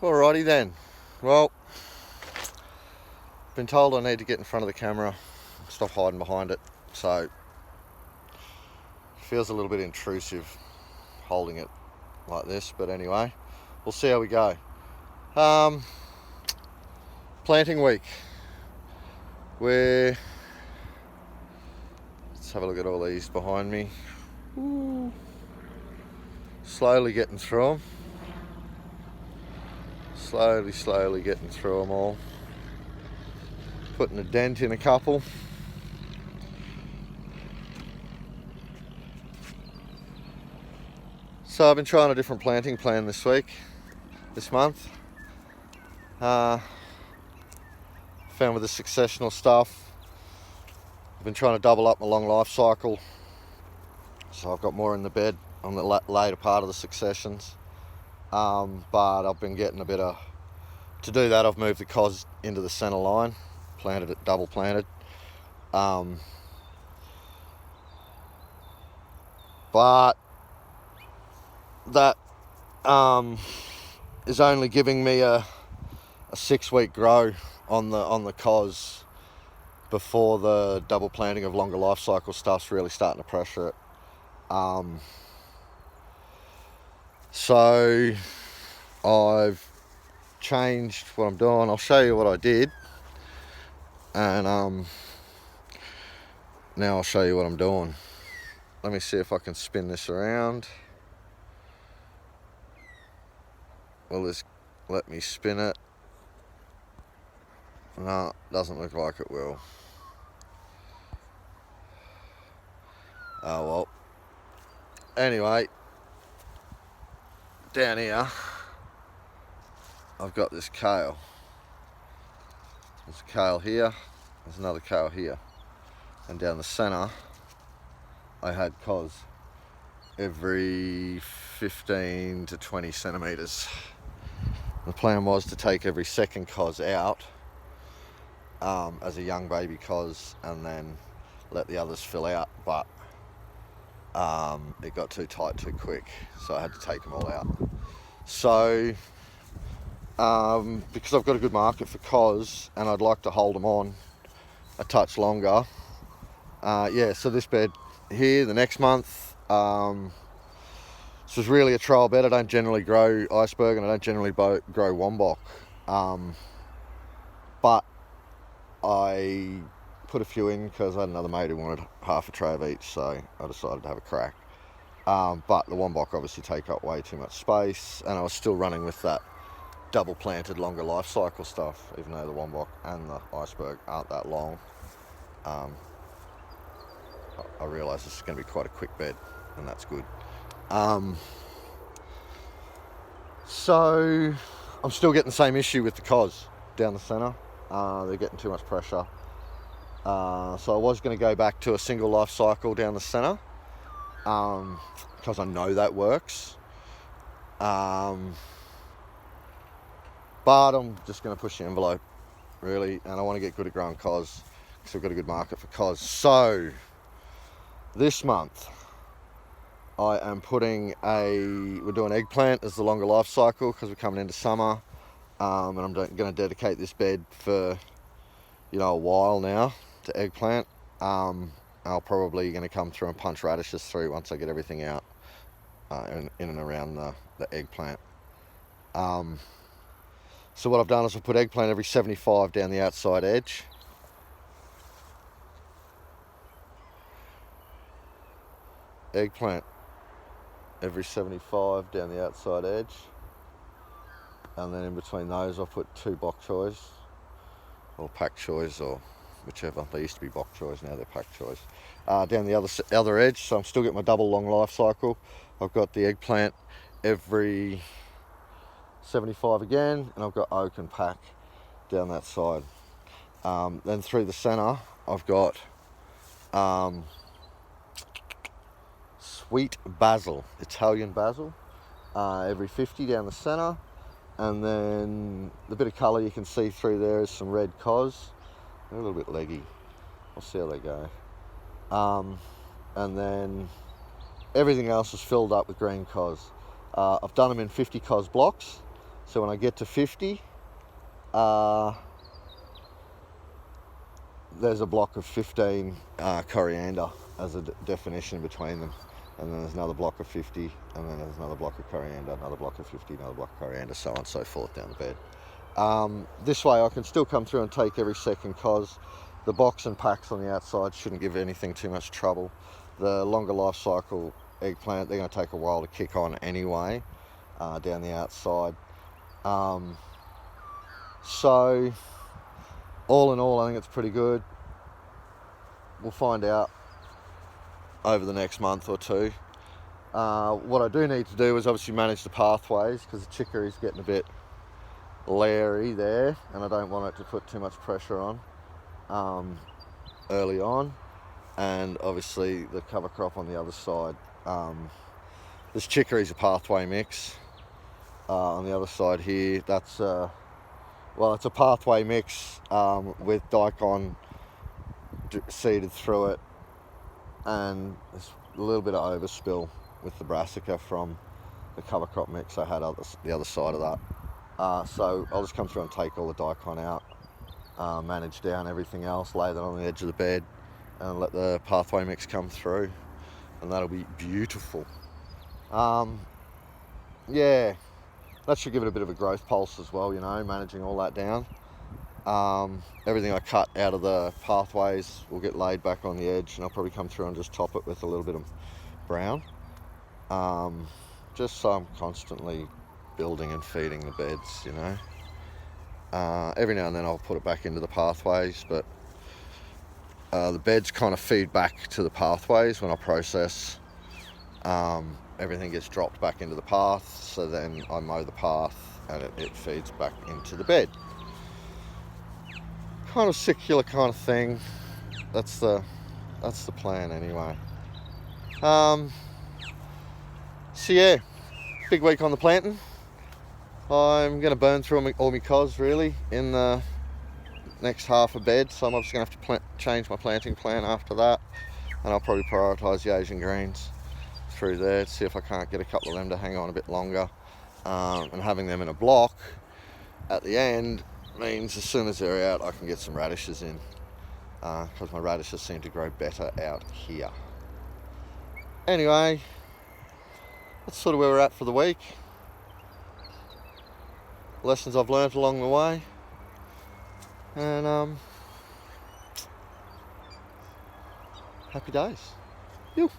Alrighty then. Well, been told I need to get in front of the camera, stop hiding behind it. So it feels a little bit intrusive holding it like this, but anyway, we'll see how we go. Planting week. Let's have a look at all these behind me. Ooh. Slowly getting through them. Slowly getting through them all. Putting a dent in a couple. So I've been trying a different planting plan this month. Found with the successional stuff, I've been trying to double up my long life cycle. So I've got more in the bed on the later part of the successions. But I've been getting to do that, I've moved the cos into the centre line, planted it double planted. But that is only giving me a 6-week grow on the cos before the double planting of longer life cycle stuff's really starting to pressure it. So I've changed what I'm doing. I'll show you what I did, and now I'll show you what I'm doing. Let me see if I can spin this around. Will this let me spin it? No, doesn't look like it will. Oh well. Anyway, down here I've got this kale. There's a kale here, there's another kale here, and down the centre I had cos every 15 to 20 centimetres. The plan was to take every second cos out as a young baby cos and then let the others fill out, but it got too tight too quick, so I had to take them all out. So because I've got a good market for cos and I'd like to hold them on a touch longer, so this bed here the next month, this was really a trial bed. I don't generally grow iceberg and I don't generally grow wombok, but I put a few in because I had another mate who wanted half a tray of each, so I decided to have a crack. But the wombok obviously take up way too much space, and I was still running with that double planted longer life cycle stuff, even though the wombok and the iceberg aren't that long. I realise this is going to be quite a quick bed, and that's good. So I'm still getting the same issue with the cos down the centre. They're getting too much pressure. So I was going to go back to a single life cycle down the centre, because I know that works. But I'm just going to push the envelope, really, and I want to get good at growing cos because I've got a good market for cos. So this month I am we're doing eggplant as the longer life cycle because we're coming into summer, and I'm going to dedicate this bed for a while now to eggplant. I'll probably going to come through and punch radishes through once I get everything out in and around the eggplant. So what I've done is I've put eggplant every 75 down the outside edge. Eggplant every 75 down the outside edge, and then in between those I've put 2 bok choys or pak choys, or whichever. They used to be bok choys, now they're pak choys. Down the other edge, so I'm still getting my double long life cycle. I've got the eggplant every 75 again, and I've got oak and pak down that side. Then through the centre I've got sweet basil, Italian basil, every 50 down the centre, and then the bit of colour you can see through there is some red cos. They're a little bit leggy. We'll see how they go. And then everything else is filled up with green cos. I've done them in 50 cos blocks, So when I get to 50, there's a block of 15 coriander as a definition between them. And then there's another block of 50, and then there's another block of coriander, another block of 50, another block of coriander, so on and so forth down the bed. This way I can still come through and take every second, because the box and packs on the outside shouldn't give anything too much trouble. The longer life cycle eggplant, they're going to take a while to kick on anyway, down the outside. So all in all, I think it's pretty good. We'll find out over the next month or two. What I do need to do is obviously manage the pathways, because the chicory's getting a bit leery there, and I don't want it to put too much pressure on early on. And obviously the cover crop on the other side. This chicory's a pathway mix. On the other side here, that's it's a pathway mix with daikon seeded through it, and there's a little bit of overspill with the brassica from the cover crop mix I had on the other side of that. So I'll just come through and take all the daikon out, manage down everything else, lay that on the edge of the bed, and let the pathway mix come through, and that'll be beautiful. Yeah, that should give it a bit of a growth pulse as well, you know, managing all that down. Everything I cut out of the pathways will get laid back on the edge, and I'll probably come through and just top it with a little bit of brown, just so I'm constantly building and feeding the beds, you know. Every now and then I'll put it back into the pathways, but the beds kind of feed back to the pathways when I process. Everything gets dropped back into the path, so then I mow the path and it feeds back into the bed. Kind of circular kind of thing. That's the plan anyway. So yeah, big week on the planting. I'm going to burn through all my cos really in the next half a bed, so I'm just going to have to change my planting plan after that, and I'll probably prioritise the Asian greens through there to see if I can't get a couple of them to hang on a bit longer. And having them in a block at the end means as soon as they're out I can get some radishes in, because my radishes seem to grow better out here. Anyway, that's sort of where we're at for the week. Lessons I've learnt along the way, and happy days. You.